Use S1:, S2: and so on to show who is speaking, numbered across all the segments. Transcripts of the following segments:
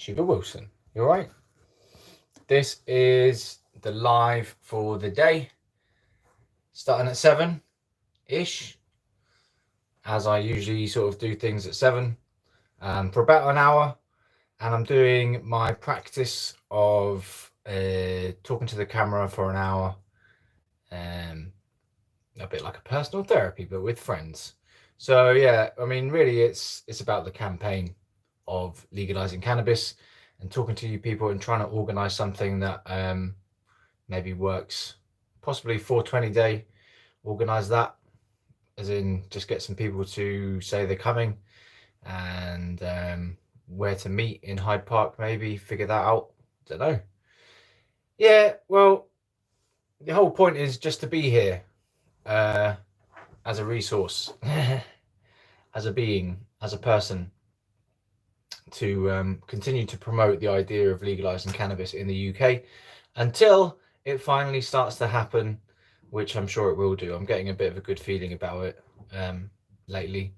S1: Sugar Wilson. You alright? This is the live for the day, starting at 7-ish, as I usually sort of do things at 7 for about an hour, and I'm doing my practice of talking to the camera for an hour, a bit like a personal therapy, but with friends. So yeah, I mean, really, it's about the campaign of legalizing cannabis and talking to you people and trying to organize something that maybe works, possibly 420 day, organize that, as in just get some people to say they're coming, and where to meet in Hyde Park, maybe figure that out. Don't know. Yeah, well, the whole point is just to be here as a resource, as a being, as a person, to continue to promote the idea of legalizing cannabis in the UK until it finally starts to happen, which I'm sure it will do. I'm getting a bit of a good feeling about it lately.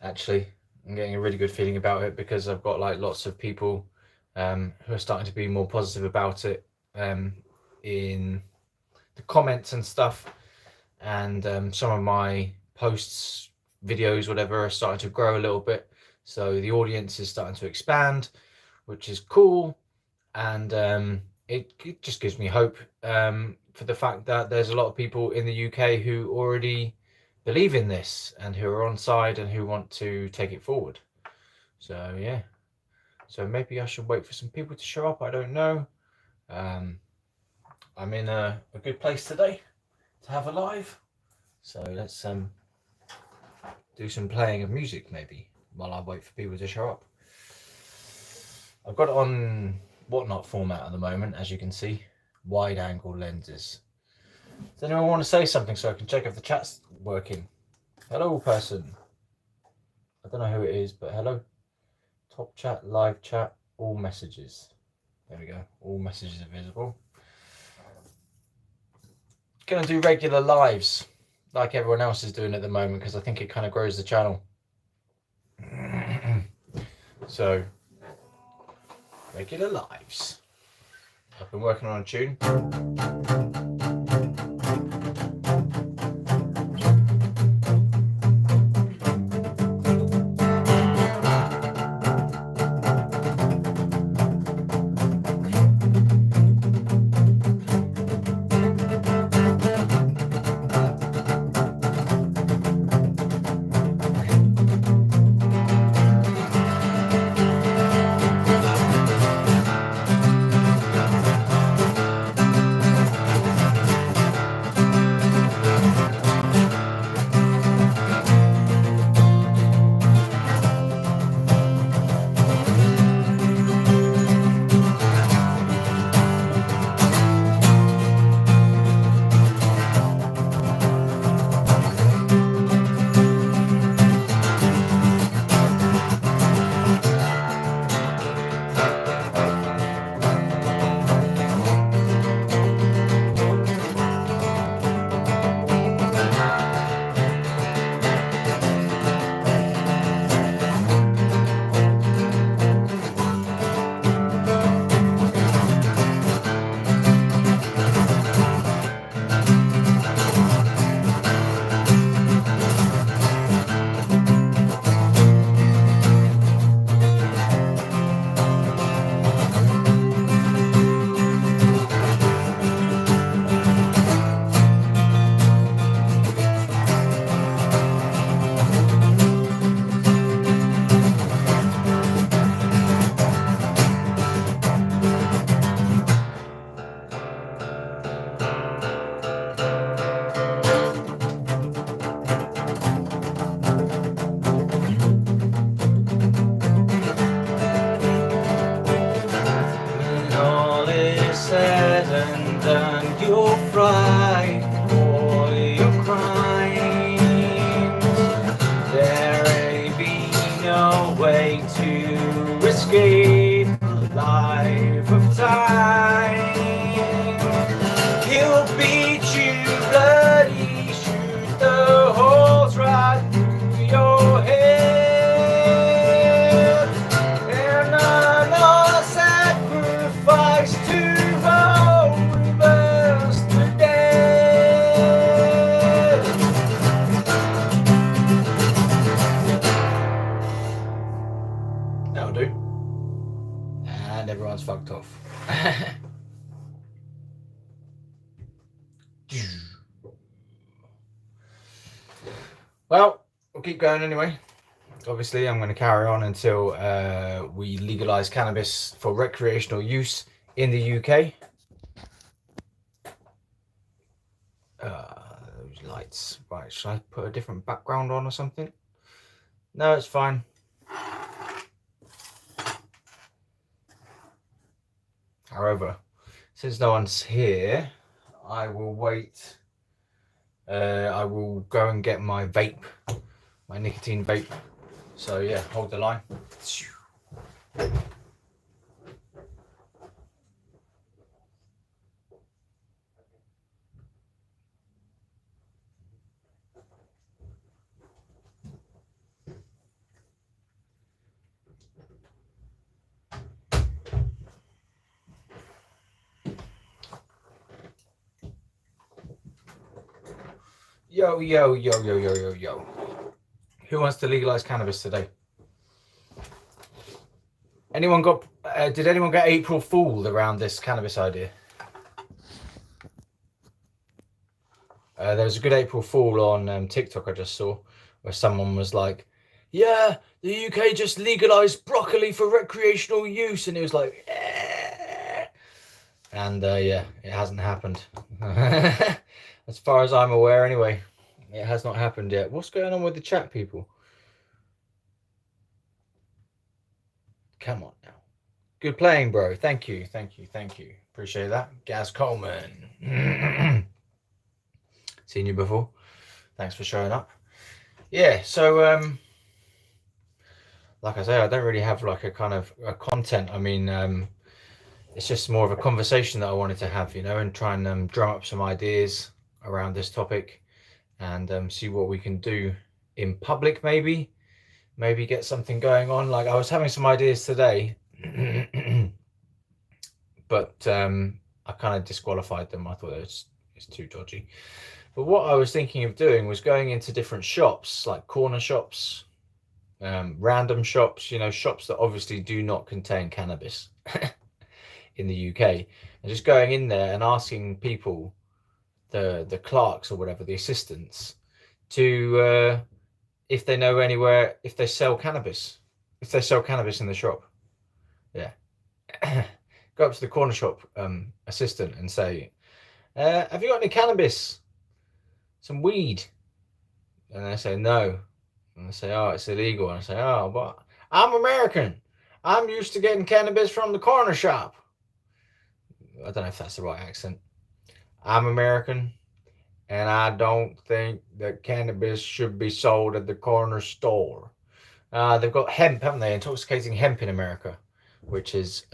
S1: Actually, I'm getting a really good feeling about it because I've got like lots of people who are starting to be more positive about it in the comments and stuff, and some of my posts, videos, whatever, are starting to grow a little bit. So the audience is starting to expand, which is cool, and it just gives me hope for the fact that there's a lot of people in the UK who already believe in this and who are on side and who want to take it forward. So yeah, so maybe I should wait for some people to show up. I don't know. I'm in a good place today to have a live, so let's do some playing of music maybe while I wait for people to show up. I've got it on whatnot format at the moment, as you can see, wide angle lenses. Does anyone want to say something so I can check if the chat's working? Hello, person. I don't know who it is, but hello. Top chat, live chat, all messages. There we go. All messages are visible. Gonna do regular lives like everyone else is doing at the moment because I think it kind of grows the channel. So, regular lives. I've been working on a tune. Your head, and I know That'll do. And everyone's fucked off. Well, we'll keep going anyway. Obviously, I'm going to carry on until we legalise cannabis for recreational use in the UK. Those lights. Right, should I put a different background on or something? No, it's fine. However, since no one's here, I will wait. I will go and get my vape, my nicotine vape. So yeah, hold the line. Yo, yo, yo, yo, yo, yo, yo. Who wants to legalise cannabis today? Anyone got, did anyone get April Fooled around this cannabis idea? There was a good April Fool on TikTok I just saw, where someone was like, yeah, the UK just legalised broccoli for recreational use. And it was like, eh. And yeah, it hasn't happened. As far as I'm aware anyway, it has not happened yet. What's going on with the chat, people? Come on now. Good playing, bro. Thank you, thank you, thank you. Appreciate that. Gaz Coleman. Seen you before. Thanks for showing up. Yeah, so like I say, I don't really have like a kind of a content. I mean, it's just more of a conversation that I wanted to have, you know, and try and drum up some ideas around this topic and see what we can do in public, maybe get something going on. Like I was having some ideas today, but I kind of disqualified them. I thought it's too dodgy. But what I was thinking of doing was going into different shops, like corner shops, random shops, you know, shops that obviously do not contain cannabis in the UK, and just going in there and asking people, the clerks or whatever, the assistants, to if they know anywhere, if they sell cannabis in the shop. Yeah. Go up to the corner shop assistant and say, have you got any cannabis, some weed? And they say no. And I say, oh, it's illegal. And I say, oh, but I'm American. I'm used to getting cannabis from the corner shop. I don't know if that's the right accent. I'm American, and I don't think that cannabis should be sold at the corner store. They've got hemp, haven't they? Intoxicating hemp in America, which is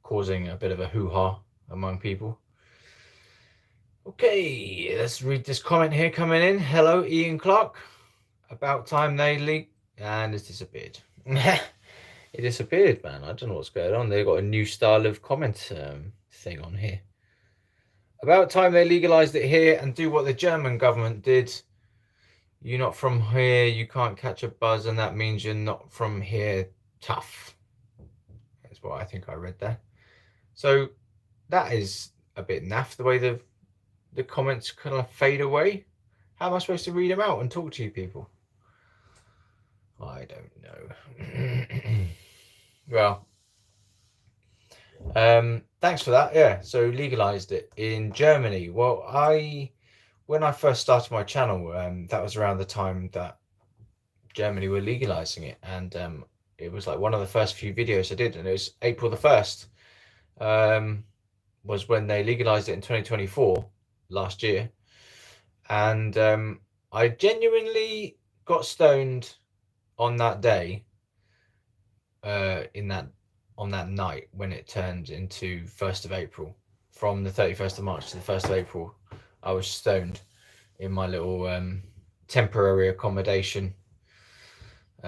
S1: causing a bit of a hoo-ha among people. Okay, let's read this comment here coming in. Hello, Ian Clark. About time they leaked, and it's disappeared. It disappeared, man. I don't know what's going on. They've got a new style of comment thing on here. About time they legalized it here and do what the German government did. You're not from here, you can't catch a buzz, and that means you're not from here. Tough. That's what I think I read there. So that is a bit naff, the way the comments kind of fade away. How am I supposed to read them out and talk to you people? I don't know. Well, thanks for that. Yeah, so legalized it in Germany. Well, when I first started my channel, that was around the time that Germany were legalizing it, and it was like one of the first few videos I did, and it was April the 1st was when they legalized it in 2024, last year. And I genuinely got stoned on that day, on that night when it turned into 1st of April. From the 31st of March to the 1st of April, I was stoned in my little temporary accommodation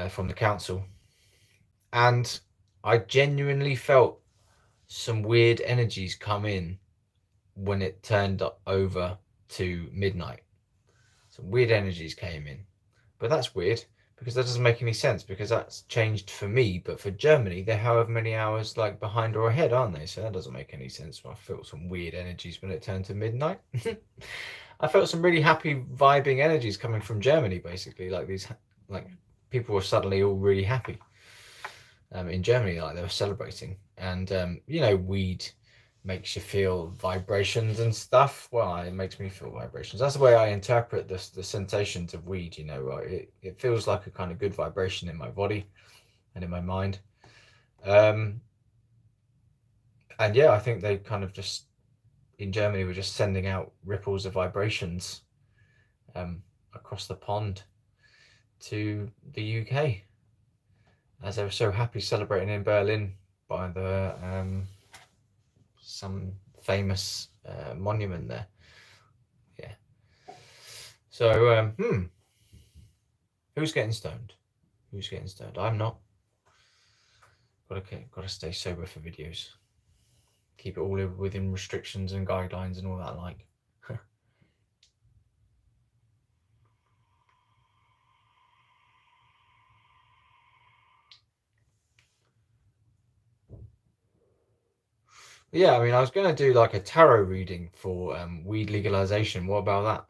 S1: from the council. And I genuinely felt some weird energies come in when it turned over to midnight. Some weird energies came in. But that's weird, because that doesn't make any sense, because that's changed for me, but for Germany, they're however many hours like behind or ahead, aren't they? So that doesn't make any sense. I felt some weird energies when it turned to midnight. I felt some really happy vibing energies coming from Germany, basically, like these, like people were suddenly all really happy in Germany, like they were celebrating. And you know, weed makes you feel vibrations and stuff. Well, it makes me feel vibrations. That's the way I interpret this, the sensations of weed. You know, it feels like a kind of good vibration in my body and in my mind. And yeah, I think they kind of just in Germany were just sending out ripples of vibrations across the pond to the UK, as they were so happy celebrating in Berlin by the some famous monument there. Yeah. So, who's getting stoned? Who's getting stoned? I'm not. Gotta stay sober for videos. Keep it all within restrictions and guidelines and all that like. Yeah, I mean, I was going to do like a tarot reading for weed legalization. What about that?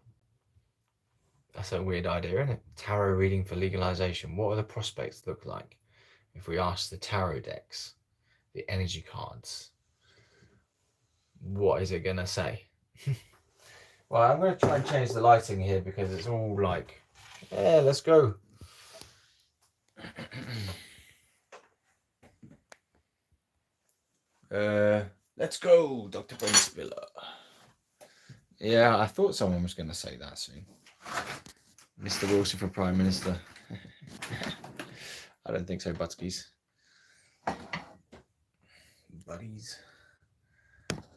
S1: That's a weird idea, isn't it? Tarot reading for legalization. What are the prospects look like if we ask the tarot decks, the energy cards? What is it going to say? Well, I'm going to try and change the lighting here because it's all like, yeah, let's go. Let's go, Dr. Ben Spiller. Yeah, I thought someone was going to say that soon. Mr. Wilson for Prime Minister. I don't think so, Butskies. Buddies.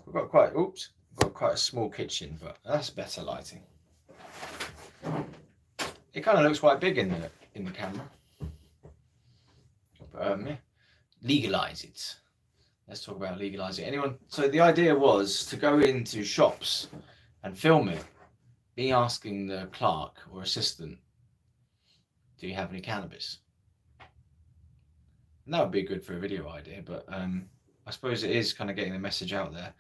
S1: We've got quite a small kitchen, but that's better lighting. It kind of looks quite big in the camera. But yeah, legalize it. Let's talk about legalizing. Anyone? So the idea was to go into shops and film it. Me asking the clerk or assistant, "Do you have any cannabis?" And that would be good for a video idea, but I suppose it is kind of getting the message out there.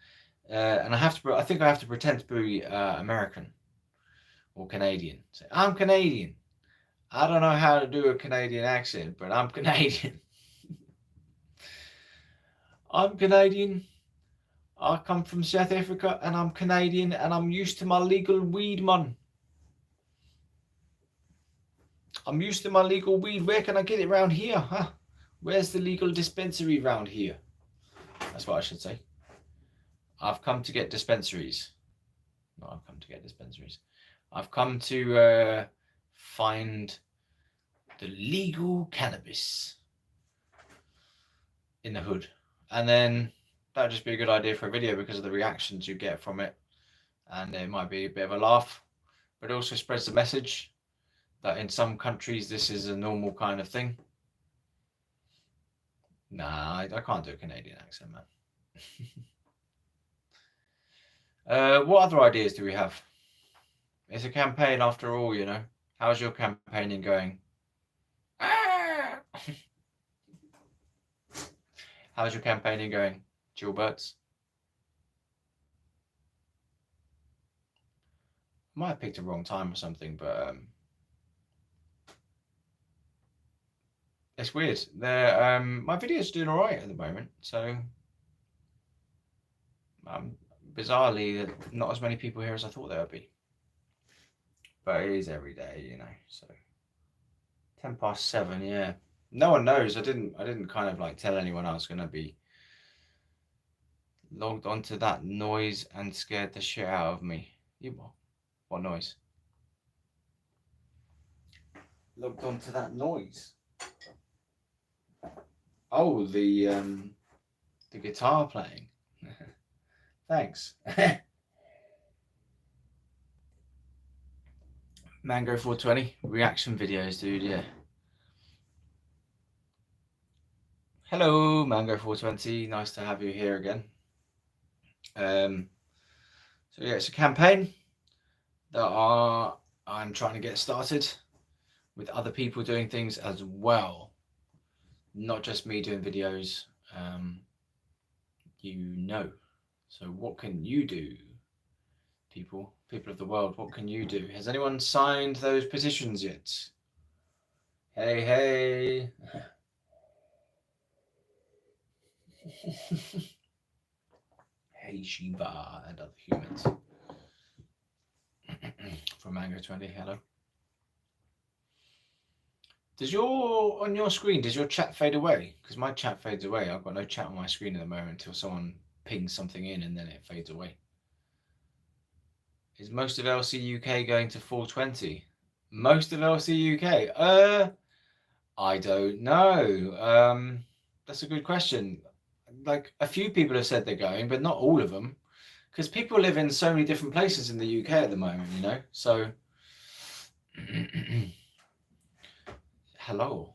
S1: And I think I have to pretend to be American or Canadian. Say, "I'm Canadian. I don't know how to do a Canadian accent, but I'm Canadian. I'm Canadian. I come from South Africa and I'm Canadian and I'm used to my legal weed, man. I'm used to my legal weed. Where can I get it around here, huh? Where's the legal dispensary around here?" That's what I should say. I've come to get dispensaries. No, I've come to get dispensaries. I've come to find the legal cannabis in the hood. And then that would just be a good idea for a video because of the reactions you get from it. And it might be a bit of a laugh, but it also spreads the message that in some countries this is a normal kind of thing. Nah, I can't do a Canadian accent, man. What other ideas do we have? It's a campaign after all, you know. How's your campaigning going? How's your campaigning going, Gilberts? I might have picked a wrong time or something, but it's weird. My video's doing all right at the moment, so bizarrely, not as many people here as I thought there would be. But it is every day, you know. So 7:10, yeah. No one knows. I didn't kind of like tell anyone I was gonna be logged onto that noise and scared the shit out of me. You what? What noise? Logged onto that noise. Oh, the guitar playing. Thanks. Mango 420 reaction videos, dude. Yeah. Hello, Mango 420. Nice to have you here again. So yeah, it's a campaign that I'm trying to get started with other people doing things as well, not just me doing videos. So what can you do, people of the world? What can you do? Has anyone signed those petitions yet? Hey hey Shiva and other humans. From Mango 20, hello. On your screen, does your chat fade away? Because my chat fades away. I've got no chat on my screen at the moment until someone pings something in and then it fades away. Is most of LCUK going to 420? Most of LCUK? I don't know. That's a good question. Like, a few people have said they're going, but not all of them. Because people live in so many different places in the UK at the moment, you know? So, hello.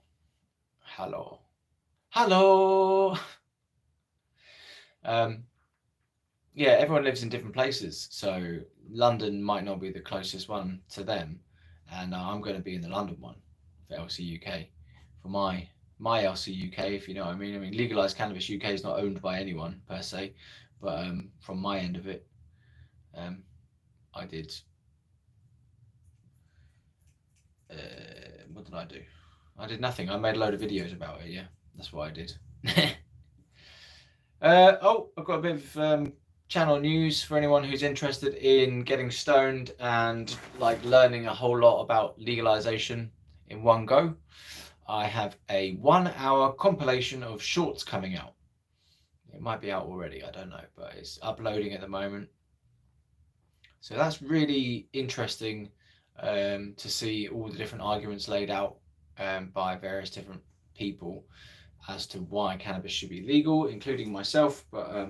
S1: Yeah, everyone lives in different places. So London might not be the closest one to them. And I'm going to be in the London one for LCUK. For my LCUK, if you know what I mean. I mean, Legalise Cannabis UK is not owned by anyone per se. But from my end of it, I did... what did I do? I did nothing. I made a load of videos about it, yeah. That's what I did. I've got a bit of channel news for anyone who's interested in getting stoned and like learning a whole lot about legalization in one go. I have a 1-hour compilation of shorts coming out. It might be out already, I don't know, but it's uploading at the moment. So that's really interesting to see all the different arguments laid out by various different people as to why cannabis should be legal, including myself. But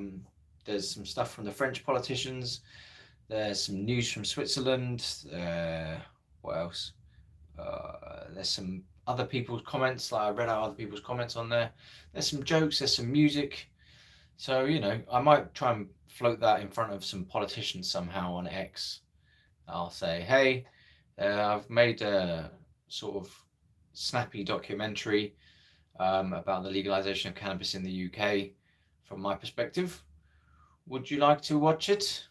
S1: there's some stuff from the French politicians. There's some news from Switzerland. What else? There's some other people's comments. Like I read out other people's comments on there. There's some jokes. There's some music. So, you know, I might try and float that in front of some politicians somehow on X. I'll say, hey, I've made a sort of snappy documentary about the legalization of cannabis in the UK from my perspective. Would you like to watch it?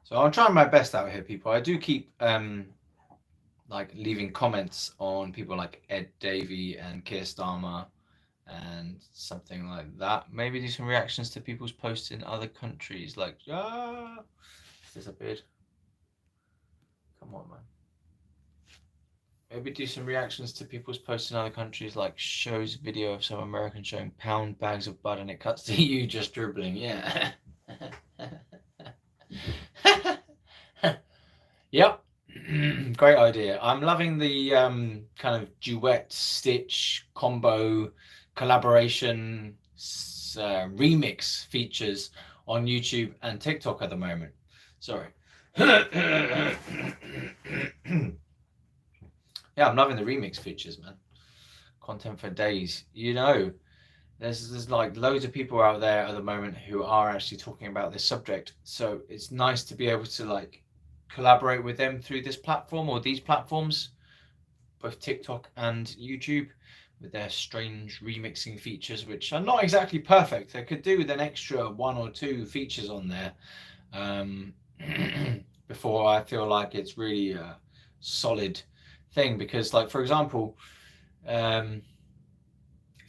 S1: So I'm trying my best out here, people. I do keep like leaving comments on people like Ed Davey and Keir Starmer and something like that. Maybe do some reactions to people's posts in other countries, like disappeared. Come on, man. Maybe do some reactions to people's posts in other countries, like shows video of some American showing pound bags of bud and it cuts to you just dribbling. Yeah. Yep. Great idea. I'm loving the kind of duet, stitch, combo, collaboration, remix features on YouTube and TikTok at the moment. Sorry. Yeah, I'm loving the remix features, man. Content for days. You know, there's like loads of people out there at the moment who are actually talking about this subject. So it's nice to be able to like collaborate with them through this platform or these platforms, both TikTok and YouTube, with their strange remixing features, which are not exactly perfect. They could do with an extra 1 or 2 features on there before I feel like it's really a solid thing. Because, like, for example, if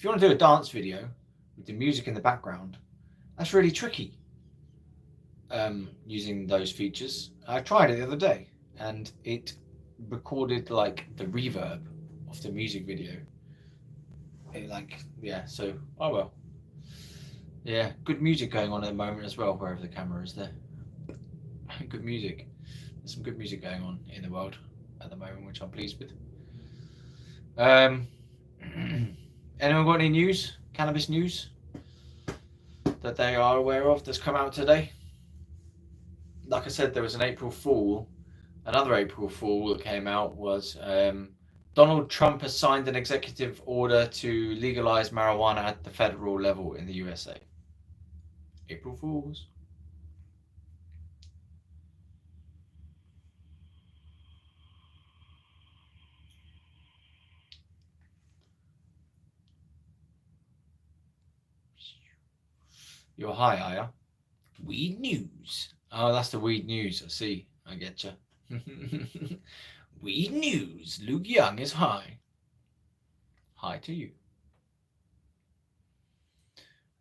S1: you want to do a dance video with the music in the background, that's really tricky using those features. I tried it the other day and it recorded like the reverb of the music video. So oh well. Yeah, good music going on at the moment as well, wherever the camera is there. Good music. There's some good music going on in the world at the moment, which I'm pleased with. Anyone got any news, cannabis news, that they are aware of that's come out today? Like I said, there was an April Fool. Another April Fool that came out was Donald Trump has signed an executive order to legalize marijuana at the federal level in the USA. April Fools. You're high, are you? Weed news. Oh, that's the weed news. I see. I get you. Weed news. Luke Young is high. Hi to you.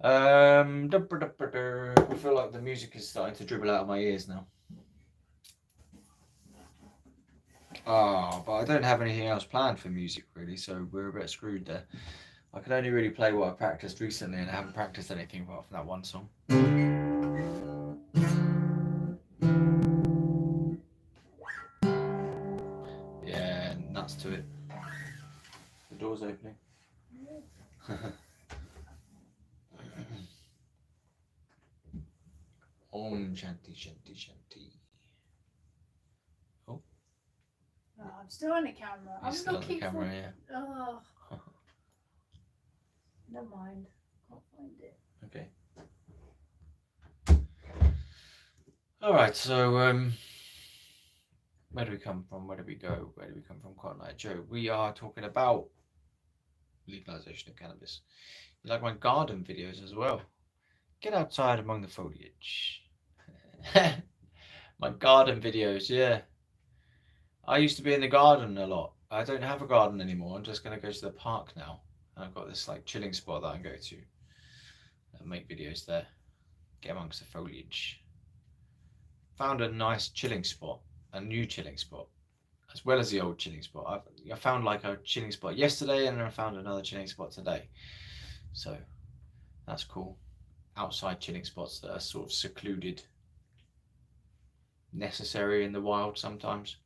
S1: I feel like the music is starting to dribble out of my ears now. Oh, but I don't have anything else planned for music really, so we're a bit screwed there. I can only really play what I practiced recently, and I haven't practiced anything apart from that one song. Yeah, nuts to it. The door's opening. Om Shanti Shanti Shanti.
S2: Oh, I'm still on the camera.
S1: You're still on the camera, yeah.
S2: Oh. Never mind. Can't find it.
S1: Okay. Alright, so where do we come from? Where do we go? Where do we come from? Cotton Eye Joe. We are talking about legalization of cannabis. You like my garden videos as well? Get outside among the foliage. My garden videos, yeah. I used to be in the garden a lot. I don't have a garden anymore. I'm just going to go to the park now. And I've got this like chilling spot that I can go to and make videos there. Get amongst the foliage. Found a nice chilling spot, a new chilling spot, as well as the old chilling spot. I found like a chilling spot yesterday, and then I found another chilling spot today. So that's cool. Outside chilling spots that are sort of secluded, necessary in the wild sometimes.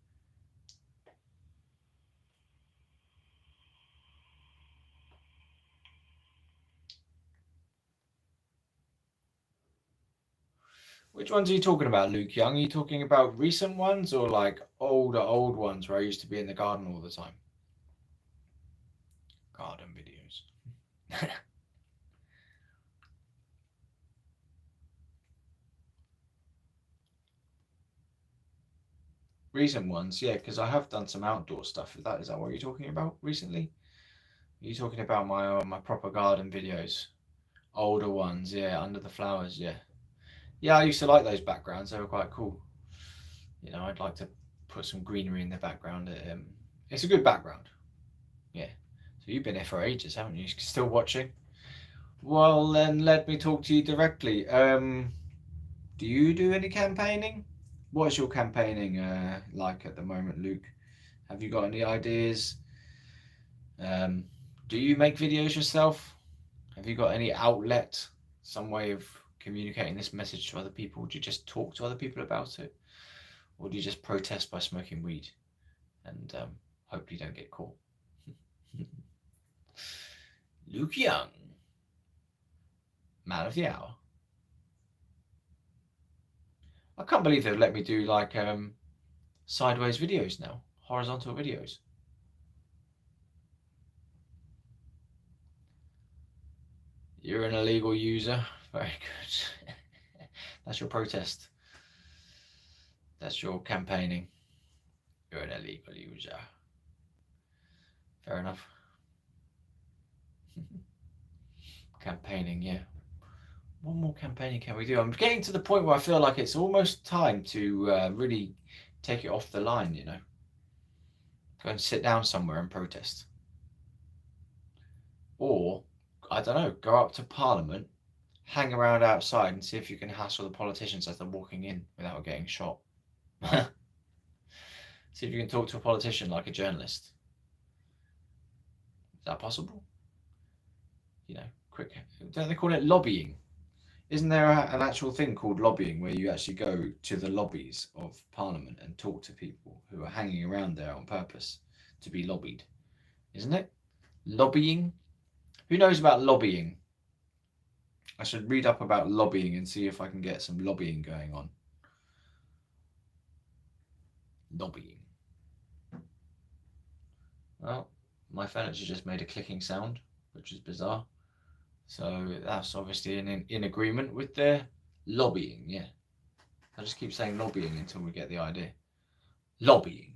S1: Which ones are you talking about, Luke Young? Are you talking about recent ones or like old ones where I used to be in the garden all the time? Garden videos. Recent ones, yeah, because I have done some outdoor stuff. Is that what you're talking about recently? Are you talking about my proper garden videos? Older ones, yeah, under the flowers, yeah. Yeah, I used to like those backgrounds. They were quite cool. You know, I'd like to put some greenery in the background. It's a good background. Yeah. So you've been here for ages, haven't you? Still watching? Well, then let me talk to you directly. Do you do any campaigning? What's your campaigning like at the moment, Luke? Have you got any ideas? Do you make videos yourself? Have you got any outlet, some way of communicating this message to other people? Do you just talk to other people about it? Or do you just protest by smoking weed and hope you don't get caught? Luke Young, man of the hour. I can't believe they've let me do like sideways videos now, horizontal videos. You're an illegal user. Very good. That's your protest. That's your campaigning. You're an illegal user. Fair enough. Campaigning, yeah. What more campaigning can we do? I'm getting to the point where I feel like it's almost time to really take it off the line, you know. Go and sit down somewhere and protest. Or, I don't know, go up to Parliament, hang around outside and see if you can hassle the politicians as they're walking in without getting shot. See if you can talk to a politician like a journalist. Is that possible? You know, quick. Don't they call it lobbying? Isn't there an actual thing called lobbying where you actually go to the lobbies of Parliament and talk to people who are hanging around there on purpose to be lobbied? Isn't it? Lobbying? Who knows about lobbying? I should read up about lobbying and see if I can get some lobbying going on. Lobbying. Well, my furniture just made a clicking sound, which is bizarre. So that's obviously in agreement with their lobbying, yeah. I just keep saying lobbying until we get the idea. Lobbying.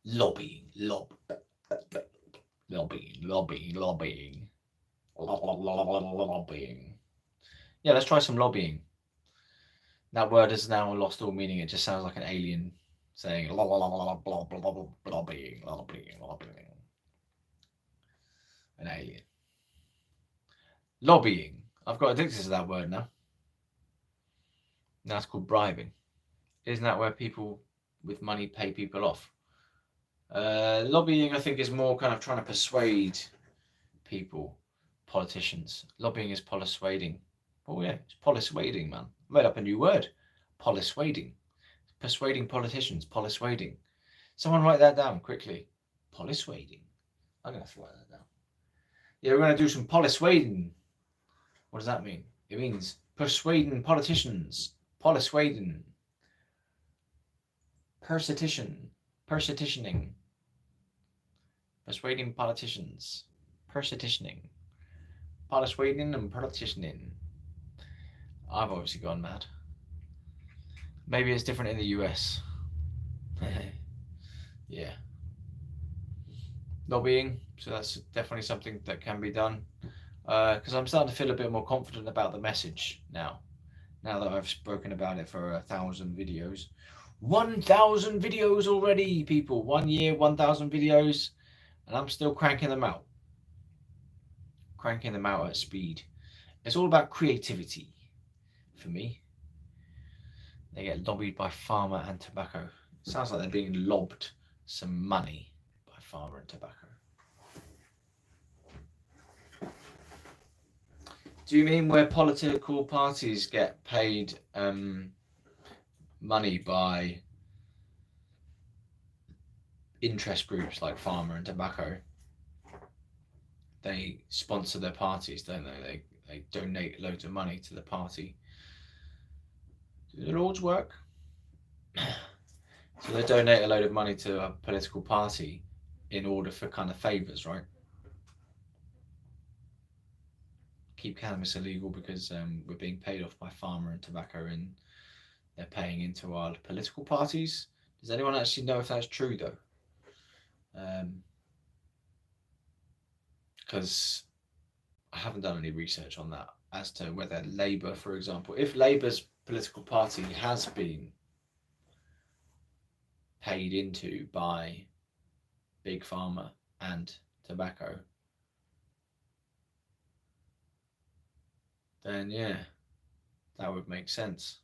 S1: Lobbying. Lobbying. Yeah, let's try some lobbying. That word has now lost all meaning. It just sounds like an alien saying lobbying. An alien. Lobbying. I've got addicted to that word now. Now it's called bribing. Isn't that where people with money pay people off? Lobbying, I think, is more kind of trying to persuade people, politicians. Lobbying is persuading. Oh yeah, it's persuading, man. I made up a new word. Persuading. Persuading politicians. Persuading. Someone write that down quickly. Persuading. I'm going to write that down. Yeah, we're going to do some persuading. What does that mean? It means persuading politicians. Persuading. Persuasioning. Persuading politicians. Persuasioning. Persuading and politicianing. I've obviously gone mad. Maybe it's different in the US. Yeah. Lobbying. So that's definitely something that can be done. Because I'm starting to feel a bit more confident about the message now. Now that I've spoken about it for 1,000 videos. 1,000 videos already, people. 1 year, 1,000 videos. And I'm still cranking them out. Cranking them out at speed. It's all about creativity for me. They get lobbied by pharma and tobacco. It sounds like they're being lobbed some money by pharma and tobacco. Do you mean where political parties get paid money by interest groups like pharma and tobacco? They sponsor their parties, don't they? They donate loads of money to the party. Do the Lord's work? So they donate a load of money to a political party in order for kind of favours, right? Keep cannabis illegal because we're being paid off by pharma and tobacco and they're paying into our political parties. Does anyone actually know if that's true though? Because I haven't done any research on that as to whether Labour, for example, if Labour's political party has been paid into by big pharma and tobacco, then yeah, that would make sense.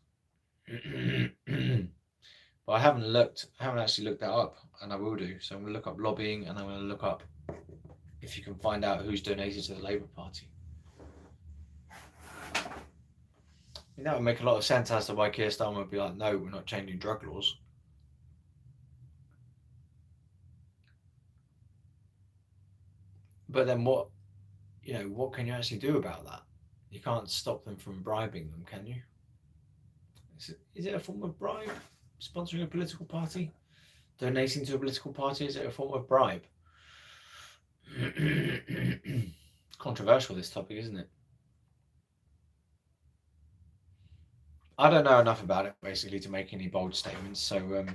S1: But I haven't actually looked that up, and I will do. So I'm going to look up lobbying, and I'm going to look up if you can find out who's donated to the Labour Party. I mean, that would make a lot of sense as to why Keir Starmer would be like, no, we're not changing drug laws. But then what can you actually do about that? You can't stop them from bribing them, can you? Is it a form of bribe? Sponsoring a political party? Donating to a political party? Is it a form of bribe? Controversial, this topic, isn't it? I don't know enough about it, basically, to make any bold statements. So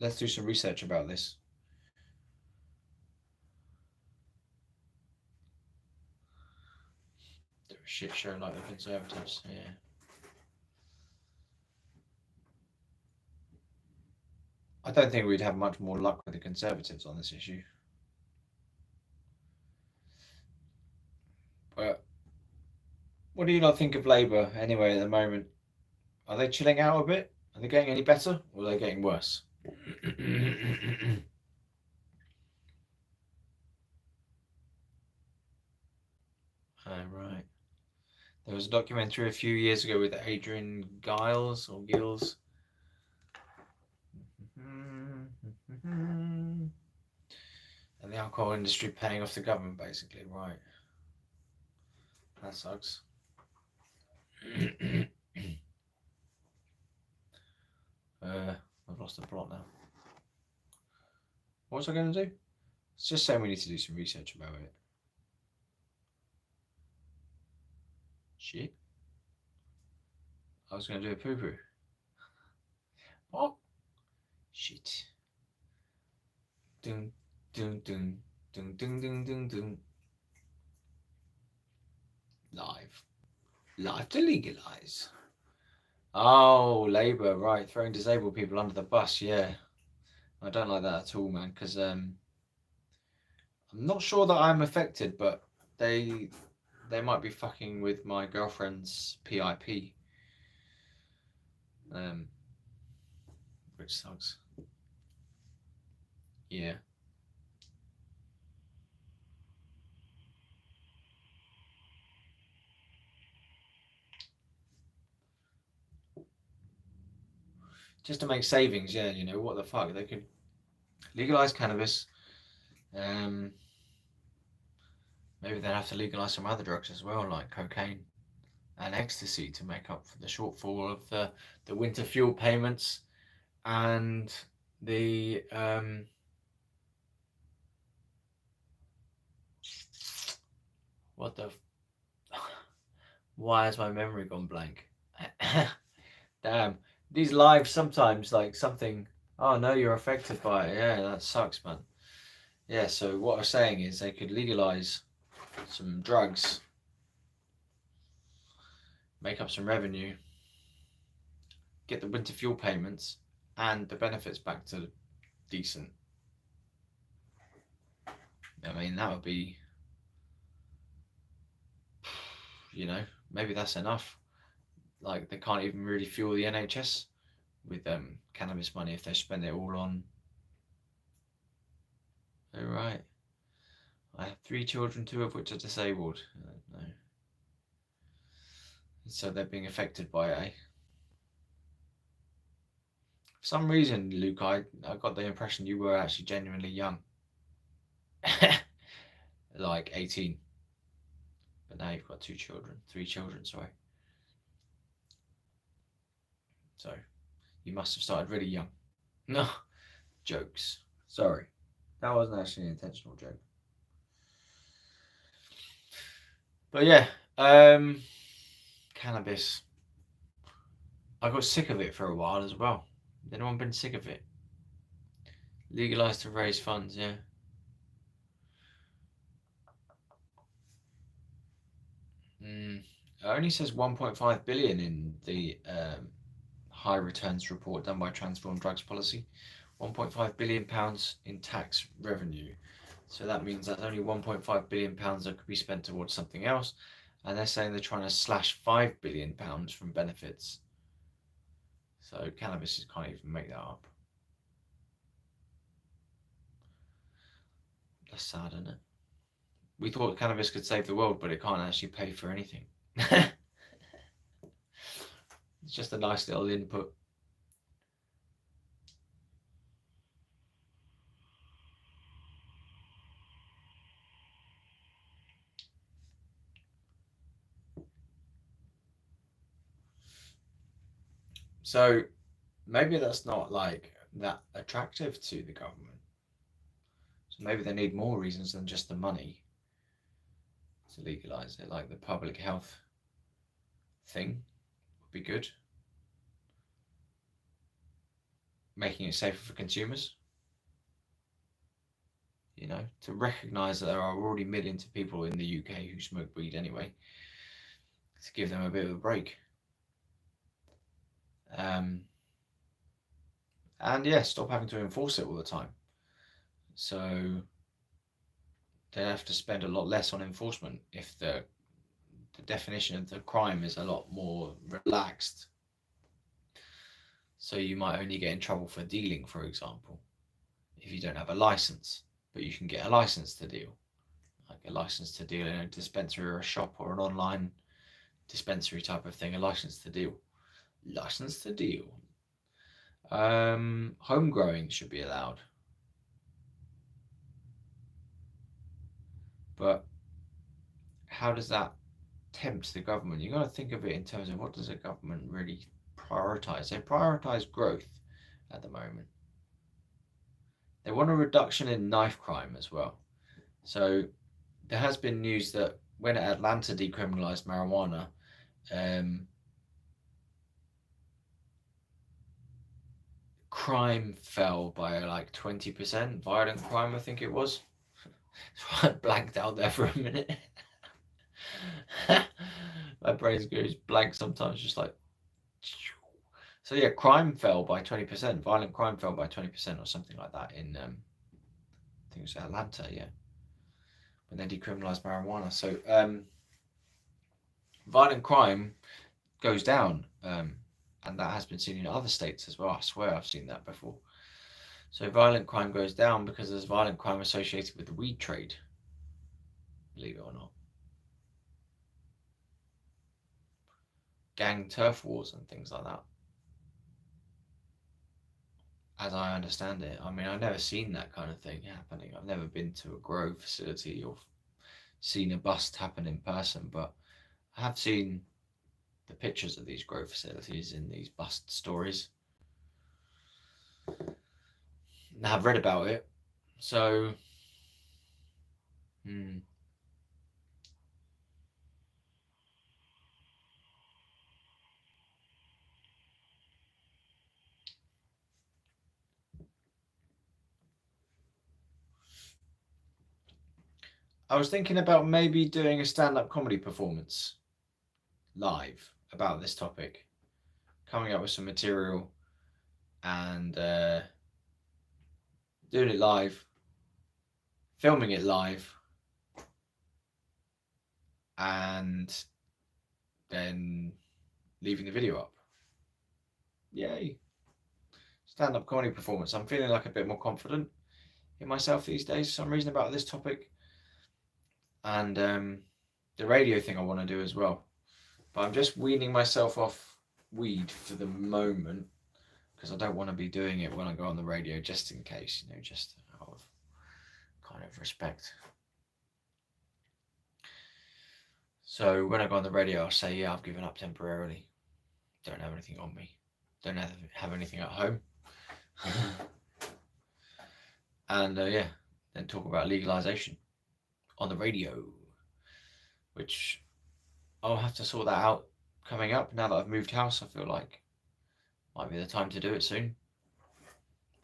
S1: let's do some research about this. They're a shit show like the Conservatives, yeah. I don't think we'd have much more luck with the Conservatives on this issue. But what do you not think of Labour anyway at the moment? Are they chilling out a bit? Are they getting any better or are they getting worse? Right. There was a documentary a few years ago with Adrian Giles or Gills. And the alcohol industry paying off the government, basically, right? That sucks. I've lost the plot now. What was I going to do? It's just saying we need to do some research about it. Shit. I was going to do a poo-poo. What? Shit. Dun, dun, dun, Ding, ding, ding, ding, ding. Live to legalise. Oh, Labour, right, throwing disabled people under the bus, yeah. I don't like that at all, man, because I'm not sure that I'm affected, but they might be fucking with my girlfriend's PIP. Which sucks. Yeah. Just to make savings, yeah, you know, what the fuck? They could legalise cannabis. Maybe they'd have to legalise some other drugs as well, like cocaine and ecstasy, to make up for the shortfall of the winter fuel payments and the what the why has my memory gone blank? Damn, these lives sometimes, like, something, oh no, you're affected by it, yeah, that sucks, man. Yeah, so what I was saying is they could legalise some drugs, make up some revenue, get the winter fuel payments and the benefits back to decent. I mean, that would be, you know, maybe that's enough. Like, they can't even really fuel the NHS with cannabis money if they spend it all on. Oh, right. I have 3 children, 2 of which are disabled. No. So they're being affected by it, eh? For some reason, Luke, I got the impression you were actually genuinely young. Like 18. But now you've got 3 children, sorry. So you must have started really young. No, jokes. Sorry. That wasn't actually an intentional joke. But yeah, cannabis. I got sick of it for a while as well. Anyone been sick of it? Legalised to raise funds, yeah. It only says 1.5 billion in the high returns report done by Transform Drugs Policy. 1.5 billion pounds in tax revenue. So that means that's only 1.5 billion pounds that could be spent towards something else. And they're saying they're trying to slash 5 billion pounds from benefits. So cannabis can't even make that up. That's sad, isn't it? We thought cannabis could save the world, but it can't actually pay for anything. It's just a nice little input. So maybe that's not like that attractive to the government. So maybe they need more reasons than just the money to legalise it, like the public health thing would be good. Making it safer for consumers. You know, to recognise that there are already millions of people in the UK who smoke weed anyway, to give them a bit of a break. And yeah, stop having to enforce it all the time. So they have to spend a lot less on enforcement if the definition of the crime is a lot more relaxed. So you might only get in trouble for dealing, for example, if you don't have a license, but you can get a license to deal, like a license to deal in a dispensary or a shop or an online dispensary type of thing, a license to deal. License to deal. Home growing should be allowed. But how does that tempt the government? You've got to think of it in terms of what does the government really prioritise? They prioritise growth at the moment. They want a reduction in knife crime as well. So there has been news that when Atlanta decriminalised marijuana, crime fell by like 20%, violent crime, I think it was. So I blanked out there for a minute. My brain goes blank sometimes, just like. So yeah, crime fell by 20%. Violent crime fell by 20% or something like that in, I think it was Atlanta, yeah, when they decriminalised marijuana. So violent crime goes down, and that has been seen in other states as well. I swear I've seen that before. So violent crime goes down because there's violent crime associated with the weed trade, believe it or not. Gang turf wars and things like that. As I understand it. I mean, I've never seen that kind of thing happening. I've never been to a grow facility or seen a bust happen in person, but I have seen the pictures of these grow facilities in these bust stories. And I've read about it. So, I was thinking about maybe doing a stand-up comedy performance live about this topic, coming up with some material and doing it live, filming it live, and then leaving the video up. Yay. Stand-up comedy performance. I'm feeling like a bit more confident in myself these days for some reason about this topic. And the radio thing I want to do as well. But I'm just weaning myself off weed for the moment because I don't want to be doing it when I go on the radio just in case, just out of kind of respect. So when I go on the radio, I'll say, yeah, I've given up temporarily. Don't have anything on me. Don't have anything at home. And yeah, then talk about legalization on the radio, which I'll have to sort that out coming up. Now that I've moved house, I feel like might be the time to do it soon.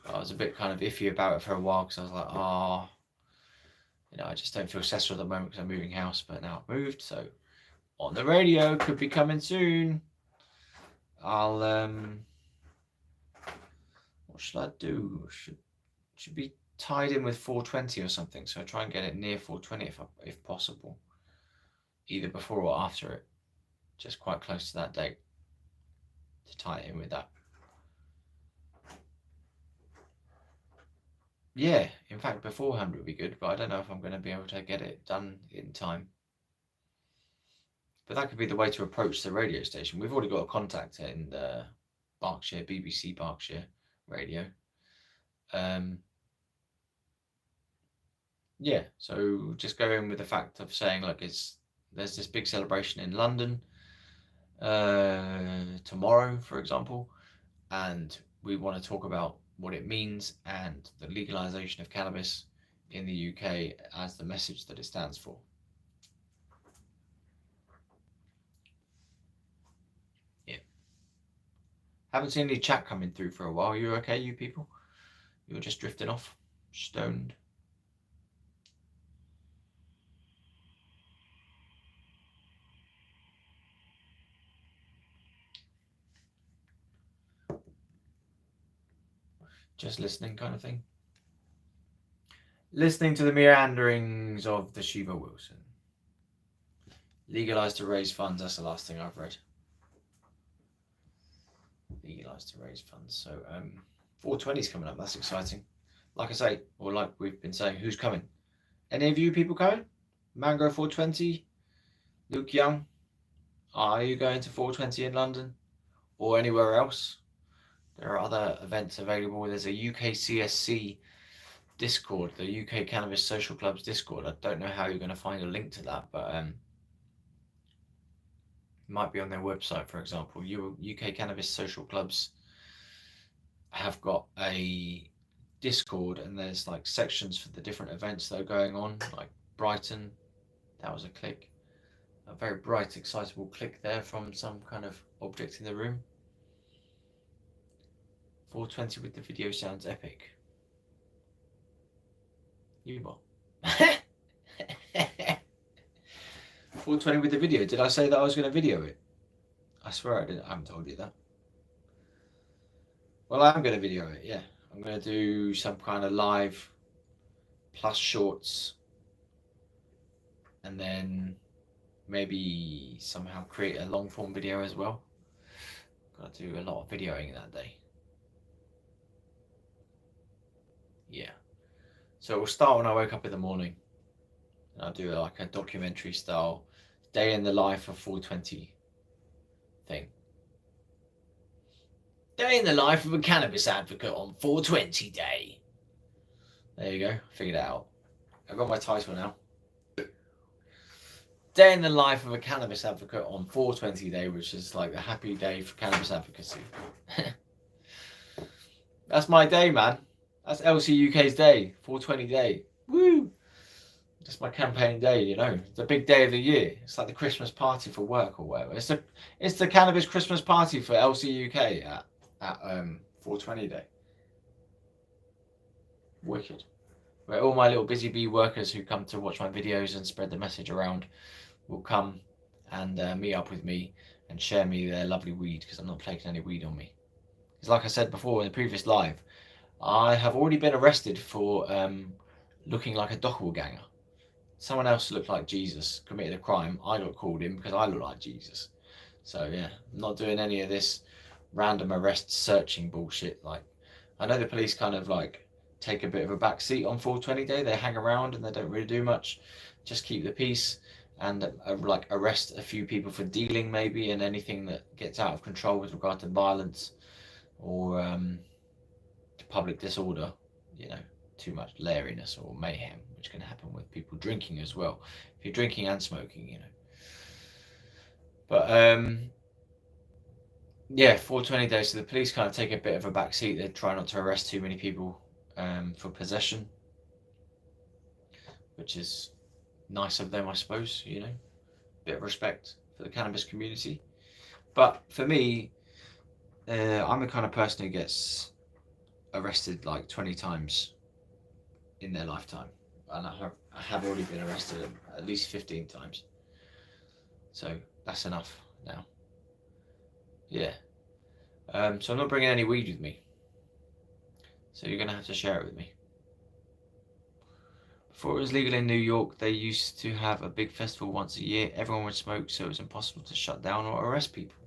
S1: I was a bit kind of iffy about it for a while because I was like, I just don't feel settled at the moment because I'm moving house, but now I've moved, so on the radio could be coming soon. I'll what should I do? Should be tied in with 420 or something, so I try and get it near 420 if possible, either before or after it, just quite close to that date to tie it in with that. Yeah, in fact, beforehand would be good, but I don't know if I'm going to be able to get it done in time. But that could be the way to approach the radio station. We've already got a contact in the Berkshire, BBC Berkshire radio. Yeah, so just go in with the fact of saying, look, there's this big celebration in London tomorrow, for example, and we want to talk about what it means and the legalization of cannabis in the UK as the message that it stands for. Yeah. Haven't seen any chat coming through for a while. You okay, you people? You're just drifting off, stoned. Just listening kind of thing. Listening to the meanderings of the Shiva Wilson. Legalise to raise funds, that's the last thing I've read. Legalise to raise funds. So 420 is coming up, that's exciting. Like I say, or like we've been saying, who's coming? Any of you people going? Mango 420? Luke Young? Are you going to 420 in London? Or anywhere else? There are other events available. There's a UKCSC Discord, the UK Cannabis Social Club's Discord. I don't know how you're going to find a link to that, but it might be on their website, for example. UK Cannabis Social Clubs have got a Discord, and there's like sections for the different events that are going on, like Brighton. That was a click. A very bright, excitable click there from some kind of object in the room. 420 with the video sounds epic. You what? 420 with the video. Did I say that I was going to video it? I swear I didn't. I haven't told you that. Well, I am going to video it, yeah. I'm going to do some kind of live plus shorts. And then maybe somehow create a long form video as well. Got to do a lot of videoing that day. Yeah. So we'll start when I wake up in the morning. And I'll do like a documentary style day in the life of 420 thing. Day in the life of a cannabis advocate on 420 day. There you go. Figured it out. I've got my title now. Day in the life of a cannabis advocate on 420 day, which is like a happy day for cannabis advocacy. That's my day, man. That's LCUK's day, 420 day. Woo! That's my campaign day, you know. It's a big day of the year. It's like the Christmas party for work or whatever. It's the cannabis Christmas party for LCUK at 420 day. Wicked. Where all my little busy bee workers who come to watch my videos and spread the message around will come and meet up with me and share me their lovely weed, because I'm not taking any weed on me. Because like I said before in the previous live, I have already been arrested for looking like a doppelganger. Someone else looked like Jesus, committed a crime. I got called in because I look like Jesus. So yeah, I'm not doing any of this random arrest searching bullshit. Like, I know the police kind of like take a bit of a back seat on 420 day. They hang around and they don't really do much. Just keep the peace and like arrest a few people for dealing maybe, and anything that gets out of control with regard to violence or public disorder, you know, too much lariness or mayhem, which can happen with people drinking as well. If you're drinking and smoking, you know. But yeah, 420 days. So the police kind of take a bit of a back seat. They try not to arrest too many people for possession, which is nice of them, I suppose, you know. Bit of respect for the cannabis community. But for me, I'm the kind of person who gets arrested like 20 times in their lifetime, and I have already been arrested at least 15 times, so that's enough now. Yeah. So I'm not bringing any weed with me, so you're gonna have to share it with me. Before it was legal in New York, they used to have a big festival once a year. Everyone would smoke, so it was impossible to shut down or arrest people.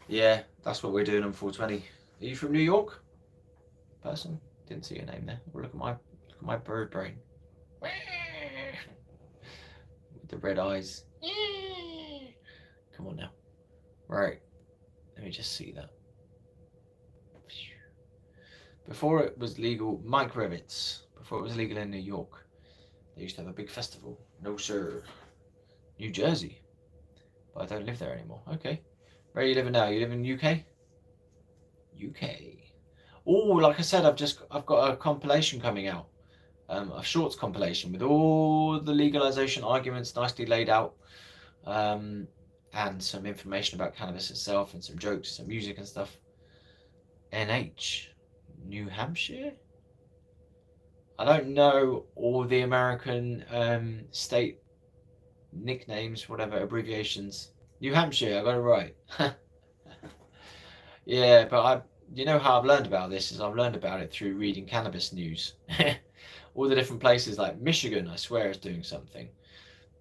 S1: Yeah, that's what we're doing on 420. Are you from New York? Person? Didn't see your name there. Oh, look at my bird brain. With the red eyes. Come on now. Right. Let me just see that. Before it was legal, Mike Revitz. Before it was legal in New York, they used to have a big festival. No, sir. New Jersey. But I don't live there anymore. Okay. Where are you living now? You live in UK? UK. Oh, like I said, I've got a compilation coming out. A shorts compilation with all the legalization arguments nicely laid out. And some information about cannabis itself and some jokes, some music and stuff. NH. New Hampshire? I don't know all the American state nicknames, whatever, abbreviations. New Hampshire, I got it right. Yeah, but you know how I've learned about this is I've learned about it through reading cannabis news. All the different places, like Michigan, I swear, is doing something.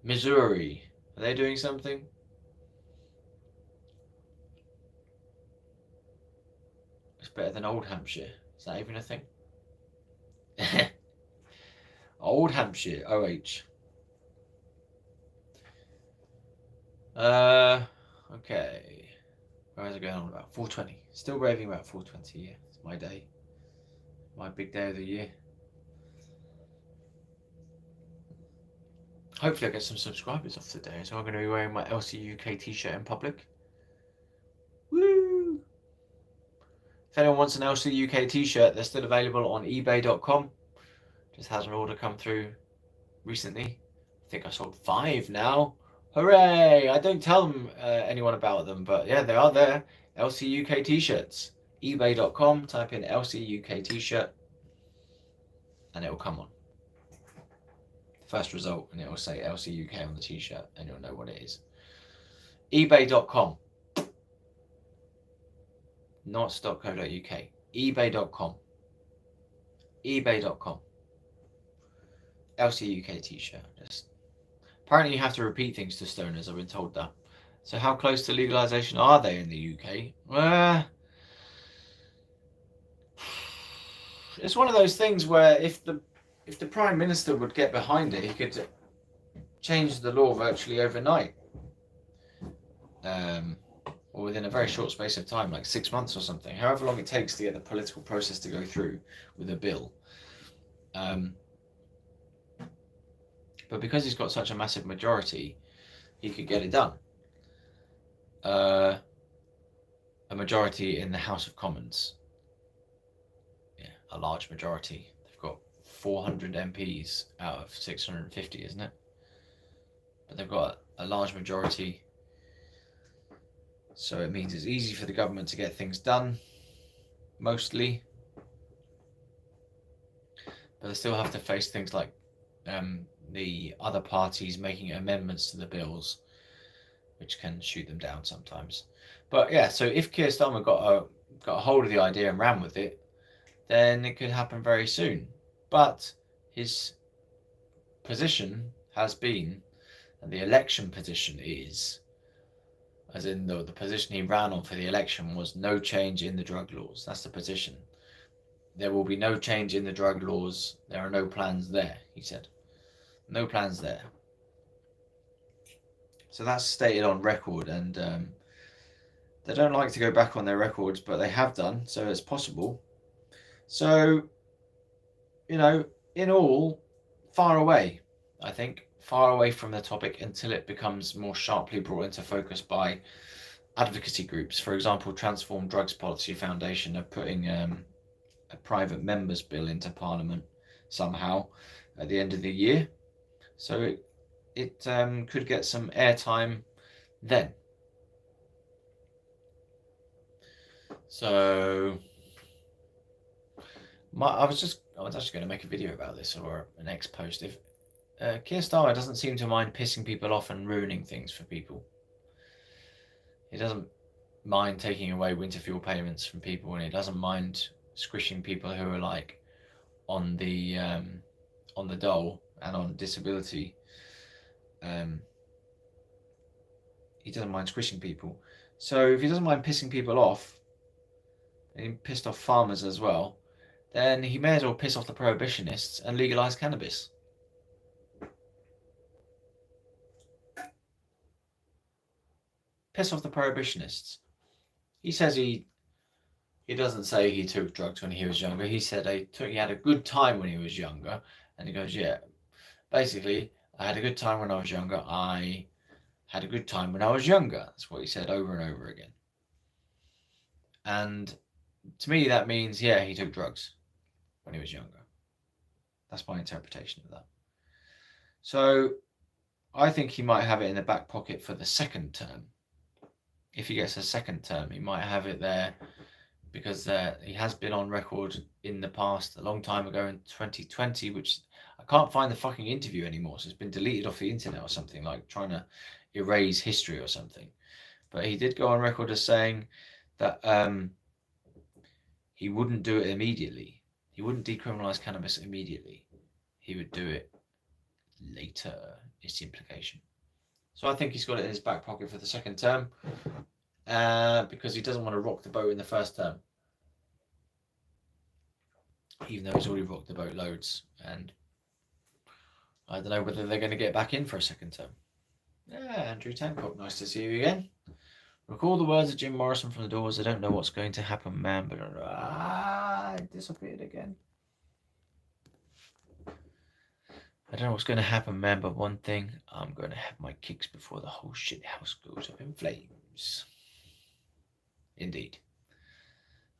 S1: Missouri, are they doing something? It's better than Old Hampshire. Is that even a thing? Old Hampshire, OH. Okay. Where is it going on about? 420. Still raving about 420, yeah. It's my day. My big day of the year. Hopefully I get some subscribers off today, so I'm going to be wearing my LCUK t-shirt in public. Woo! If anyone wants an LCUK t-shirt, they're still available on ebay.com. Just had an order come through recently. I think I sold 5 now. Hooray! I don't tell them anyone about them, but yeah, they are there. LCUK t-shirts. ebay.com, type in LCUK t-shirt, and it will come on. first result, and it will say LCUK on the t-shirt, and you'll know what it is. eBay.com, not .co.uk. eBay.com. eBay.com. LCUK t-shirt. Just apparently you have to repeat things to stoners. I've been told that. So how close to legalization are they in the UK? It's one of those things where if the Prime Minister would get behind it, he could change the law virtually overnight, or within a very short space of time, like 6 months or something. However long it takes to get the political process to go through with a bill. But because he's got such a massive majority, he could get it done. A majority in the House of Commons. Yeah, a large majority. They've got 400 MPs out of 650, isn't it? But they've got a large majority. So it means it's easy for the government to get things done, mostly. But they still have to face things like the other parties making amendments to the bills, which can shoot them down sometimes. But yeah, so if Keir Starmer got a hold of the idea and ran with it, then it could happen very soon. But his position has been, and the election position is, as in the position he ran on for the election was no change in the drug laws. That's the position. There will be no change in the drug laws. There are no plans there, he said. No plans there. So that's stated on record, and they don't like to go back on their records, but they have done, so it's possible. So, you know, in all, far away, I think, far away from the topic until it becomes more sharply brought into focus by advocacy groups. For example, Transform Drugs Policy Foundation are putting a private members bill into Parliament somehow at the end of the year. So it could get some airtime then. So I was actually going to make a video about this, or an X post. If Keir Starmer doesn't seem to mind pissing people off and ruining things for people. He doesn't mind taking away winter fuel payments from people, and he doesn't mind squishing people who are like on the dole and on disability. He doesn't mind squishing people. So if he doesn't mind pissing people off, and he pissed off farmers as well, then he may as well piss off the prohibitionists and legalise cannabis. Piss off the prohibitionists. He says he doesn't say he took drugs when he was younger. He said he had a good time when he was younger. And he goes, yeah, basically, I had a good time when I was younger. I had a good time when I was younger. That's what he said over and over again. And to me, that means, yeah, he took drugs when he was younger. That's my interpretation of that. So I think he might have it in the back pocket for the second term. If he gets a second term, he might have it there because he has been on record in the past, a long time ago in 2020, which I can't find the fucking interview anymore. So it's been deleted off the internet or something, like trying to erase history or something. But he did go on record as saying that he wouldn't do it immediately. He wouldn't decriminalise cannabis immediately. He would do it later, is the implication. So I think he's got it in his back pocket for the second term because he doesn't want to rock the boat in the first term. Even though he's already rocked the boat loads. And I don't know whether they're going to get back in for a second term. Yeah, Andrew Tancock, nice to see you again. Recall the words of Jim Morrison from The Doors. I don't know what's going to happen, man, but it disappeared again. I don't know what's going to happen, man, but one thing, I'm going to have my kicks before the whole shit house goes up in flames. Indeed.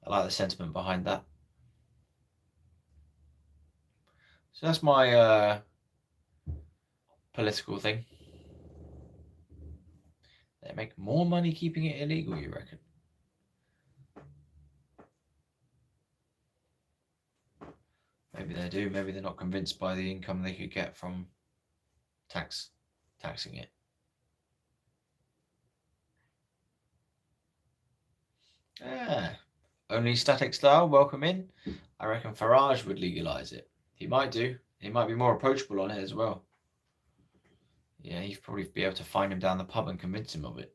S1: I like the sentiment behind that. So that's my political thing. They make more money keeping it illegal, you reckon? Maybe they do. Maybe they're not convinced by the income they could get from taxing it. Only static style, welcome in. I reckon Farage would legalise it. He might do. He might be more approachable on it as well. Yeah, you'd probably be able to find him down the pub and convince him of it.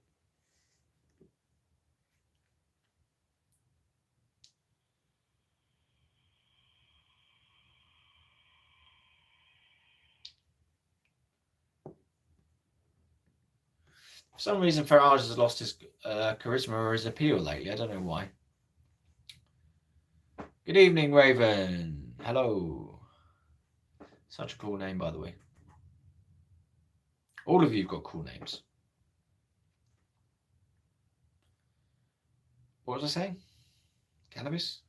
S1: For some reason, Farage has lost his charisma or his appeal lately. I don't know why. Good evening, Raven. Hello. Such a cool name, by the way. All of you have got cool names. What was I saying? Cannabis?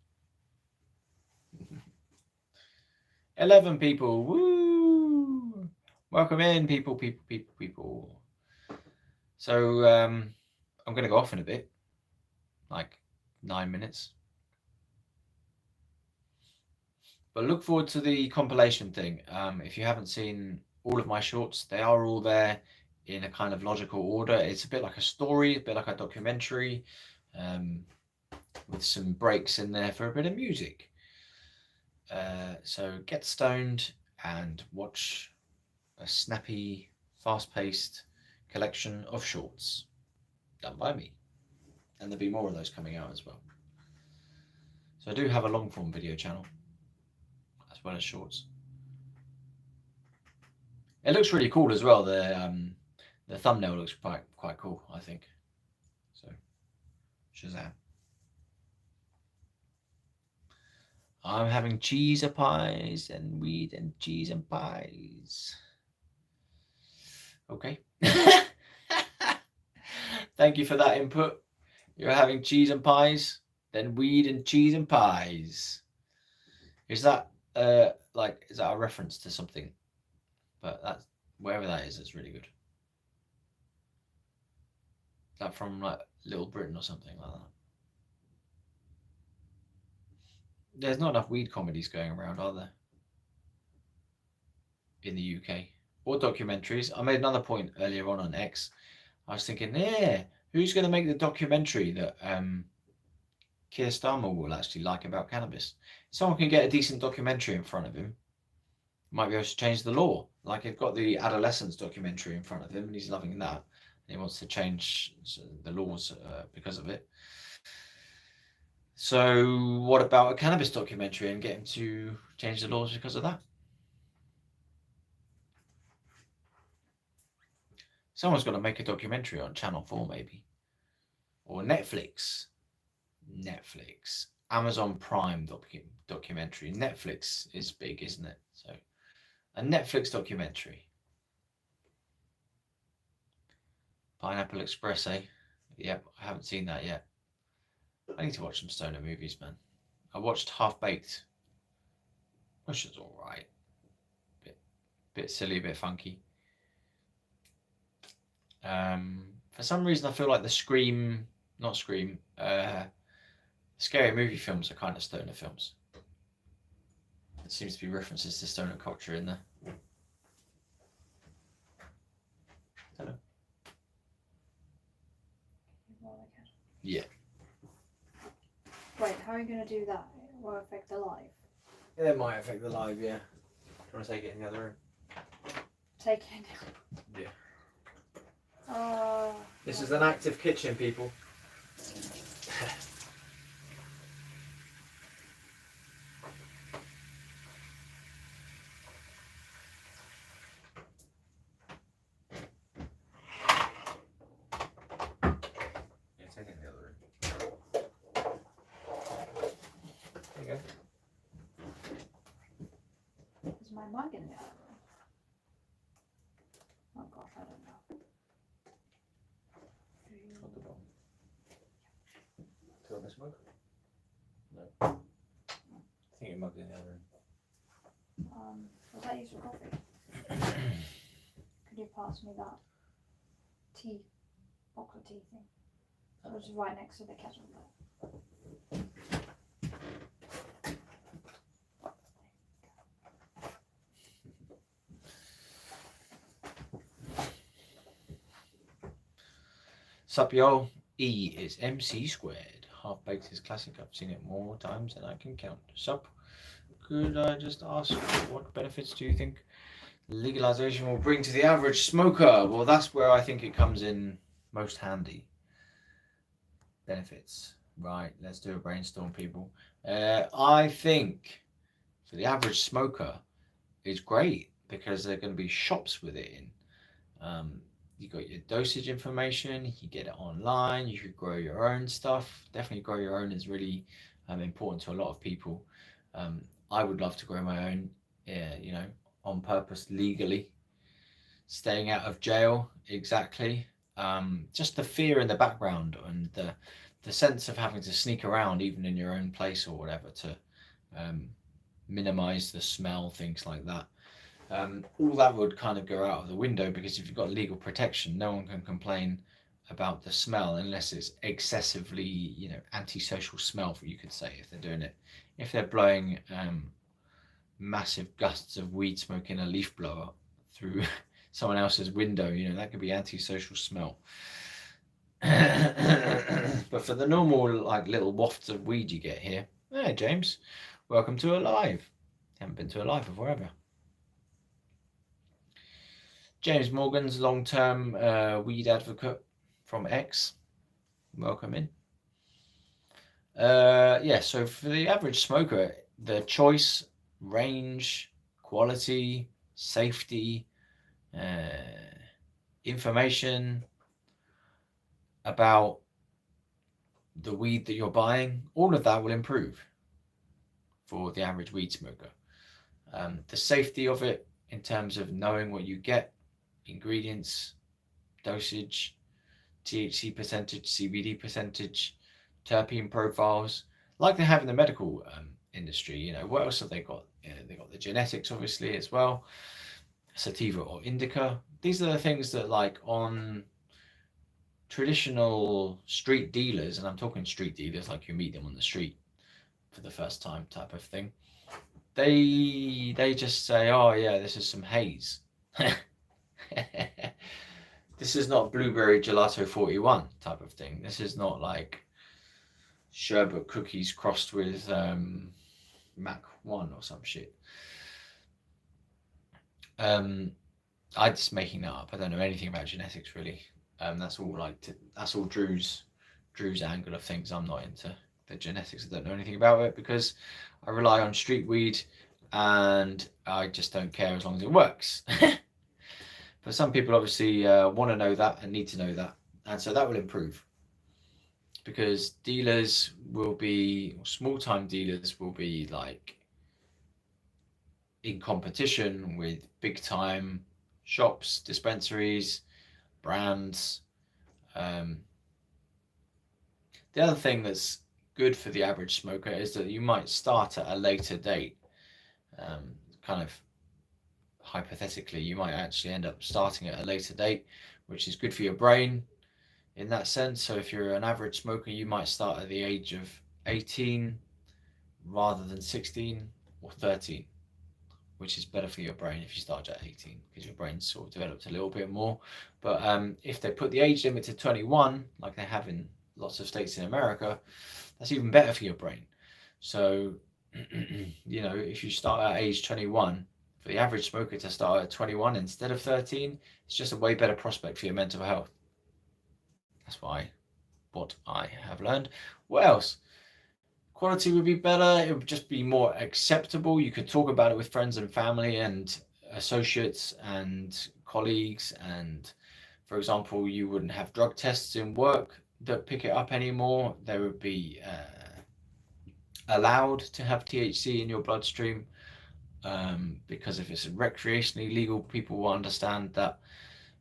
S1: 11 people. Woo! Welcome in, people. So, I'm going to go off in a bit. Like 9 minutes. But look forward to the compilation thing. If you haven't seen all of my shorts, they are all there in a kind of logical order. It's a bit like a story, a bit like a documentary, with some breaks in there for a bit of music. So get stoned and watch a snappy, fast-paced collection of shorts done by me. And there'll be more of those coming out as well. So I do have a long-form video channel as well as shorts. It looks really cool as well. The thumbnail looks quite cool, I think. So, Shazam. I'm having cheese and pies and weed and cheese and pies. Okay. Thank you for that input. You're having cheese and pies, then weed and cheese and pies. Is that is that a reference to something? But that's wherever that is, it's really good. Is that from like Little Britain or something like that? There's not enough weed comedies going around, are there? In the UK. Or documentaries. I made another point earlier on X. I was thinking, yeah, who's going to make the documentary that Keir Starmer will actually like about cannabis? If someone can get a decent documentary in front of him, might be able to change the law. Like he's got the adolescence documentary in front of him and he's loving that. And he wants to change the laws because of it. So what about a cannabis documentary and get him to change the laws because of that? Someone's got to make a documentary on Channel 4 maybe. Or Netflix. Amazon Prime documentary. Netflix is big, isn't it? So a Netflix documentary. Pineapple Express, eh? Yep, I haven't seen that yet. I need to watch some stoner movies, man. I watched Half Baked, which was alright. Bit silly, a bit funky. For some reason I feel like the scary movie films are kind of stoner films. There seems to be references to stoner culture in there. Hello. Yeah.
S2: Wait, how are you going to do that? It will affect the live.
S1: Yeah, it might affect the live, yeah. Do you want to take it in the other room?
S2: Take it.
S1: Yeah. This is an active kitchen, people. Yeah, take it in the other room. There you go.
S2: Is my mug in the other room? Oh gosh, I don't know.
S1: At the bottom. Do you want this mug? No. I think your mug's in the other room.
S2: Was that used for coffee? Could you pass me that tea, box of tea thing? Which is right next to the kettle there.
S1: Sup, y'all? E is MC squared. Half baked is classic. I've seen it more times than I can count. Sup? Could I just ask, what benefits do you think legalization will bring to the average smoker? Well, that's where I think it comes in most handy. Benefits. Right, let's do a brainstorm, people. I think for the average smoker, it's great because there are going to be shops with it in. You got your dosage information, you can get it online, you could grow your own stuff. Definitely grow your own is really important to a lot of people. I would love to grow my own, on purpose, legally. Staying out of jail, exactly. Just the fear in the background and the sense of having to sneak around even in your own place or whatever to minimize the smell, things like that. All that would kind of go out of the window because if you've got legal protection, no one can complain about the smell unless it's excessively, antisocial smell, you could say, if they're doing it. If they're blowing massive gusts of weed smoke in a leaf blower through someone else's window, that could be antisocial smell. But for the normal, little wafts of weed you get here, hey, James, welcome to Alive. Haven't been to Alive before, have you? James Morgan's long-term weed advocate from X. Welcome in. So for the average smoker, the choice, range, quality, safety, information about the weed that you're buying, all of that will improve for the average weed smoker. The safety of it in terms of knowing what you get, ingredients, dosage, THC percentage, CBD percentage, terpene profiles, like they have in the medical industry. What else have they got? They got the genetics, obviously, as well, sativa or indica. These are the things that, on traditional street dealers, and I'm talking street dealers like you meet them on the street for the first time type of thing, they just say, oh yeah, this is some haze. This is not blueberry gelato 41 type of thing. This is not like sherbet cookies crossed with Mac 1 or some shit. I'm just making that up. I don't know anything about genetics really. That's all Drew's angle of things. I'm not into the genetics. I don't know anything about it because I rely on street weed and I just don't care as long as it works. But some people obviously want to know that and need to know that, and so that will improve because dealers will be, small-time dealers will be in competition with big-time shops, dispensaries, brands. The other thing that's good for the average smoker is that you might start at a later date. Kind of hypothetically, you might actually end up starting at a later date, which is good for your brain in that sense. So if you're an average smoker, you might start at the age of 18 rather than 16 or 13, which is better for your brain if you start at 18 because your brain's sort of developed a little bit more. But if they put the age limit to 21, like they have in lots of states in America, that's even better for your brain. So, if you start at age 21, for the average smoker to start at 21 instead of 13, it's just a way better prospect for your mental health. That's what I have learned. What else? Quality would be better. It would just be more acceptable. You could talk about it with friends and family and associates and colleagues. And for example, you wouldn't have drug tests in work that pick it up anymore. There would be allowed to have THC in your bloodstream because if it's recreationally legal, people will understand that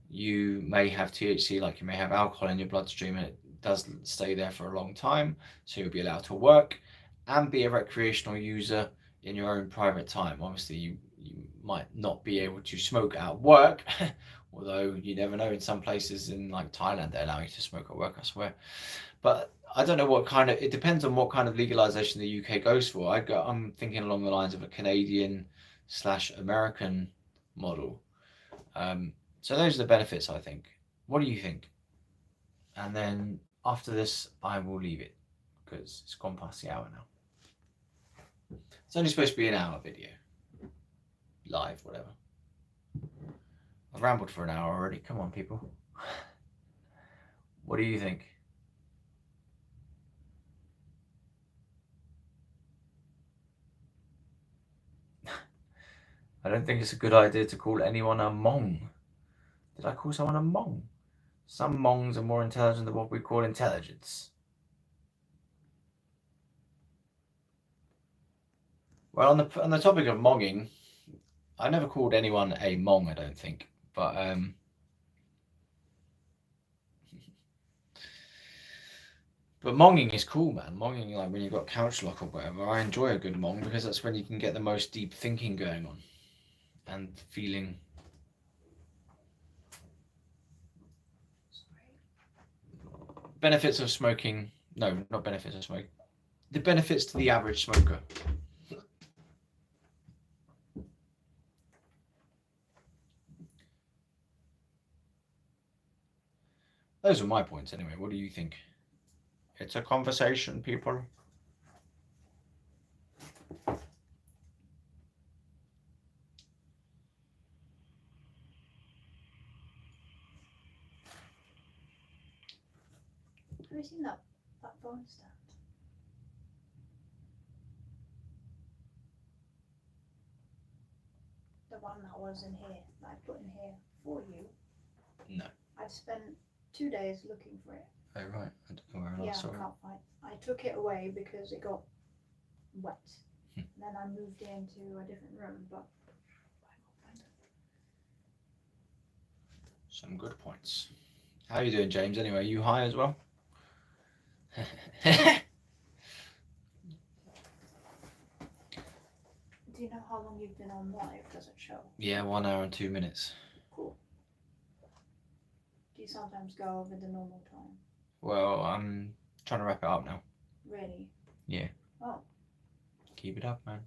S1: you may have THC, like you may have alcohol in your bloodstream, and it does stay there for a long time. So you'll be allowed to work and be a recreational user in your own private time. Obviously, you might not be able to smoke at work, although you never know. In some places in Thailand, they allow you to smoke at work, I swear. But I don't know it depends on what kind of legalization the UK goes for. I'm thinking along the lines of a Canadian/American model. So those are the benefits, I think. What do you think? and then after this I will leave it because it's gone past the hour now. It's only supposed to be an hour video, live, whatever. I've rambled for an hour already. Come on, people. What do you think? I don't think it's a good idea to call anyone a mong. Did I call someone a mong? Some mongs are more intelligent than what we call intelligence. Well, on the topic of monging, I never called anyone a mong, I don't think. But monging is cool, man. Monging, like when you've got couch lock or whatever, I enjoy a good mong because that's when you can get the most deep thinking going on and feeling. Benefits of smoking. No, not benefits of smoking. The benefits to the average smoker. Those are my points anyway. What do you think? It's a conversation, people.
S2: Have you seen that phone stand? The one that was in here, that I put in here for you.
S1: No.
S2: I've spent 2 days looking for it.
S1: Oh right, I don't know where I
S2: Yeah,
S1: saw
S2: I
S1: it.
S2: can't find. I took it away because it got wet. And then I moved it into a different room, but I can't find it.
S1: Some good points. How are you doing, James? Anyway, you high as well?
S2: Do you know how long you've been on live? Does it show?
S1: Yeah, 1 hour and 2 minutes.
S2: Cool. Do you sometimes go over the normal time?
S1: Well, I'm trying to wrap it up now.
S2: Really?
S1: Yeah.
S2: Oh.
S1: Keep it up, man.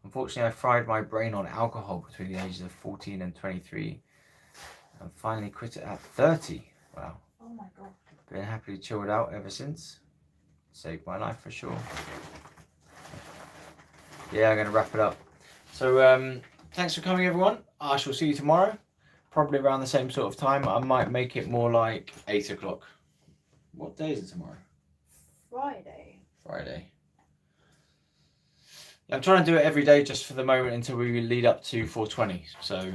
S1: Unfortunately, I fried my brain on alcohol between the ages of 14 and 23 and finally quit it at 30. Wow.
S2: Oh my god.
S1: Been happily chilled out ever since. Saved my life for sure. Yeah, I'm going to wrap it up. So, thanks for coming, everyone. I shall see you tomorrow. Probably around the same sort of time. I might make it more like 8 o'clock. What day is it tomorrow?
S2: Friday.
S1: Friday. I'm trying to do it every day just for the moment until we lead up to 420. So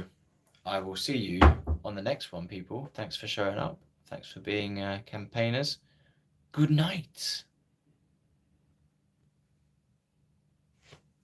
S1: I will see you on the next one, people. Thanks for showing up. Thanks for being campaigners. Good night.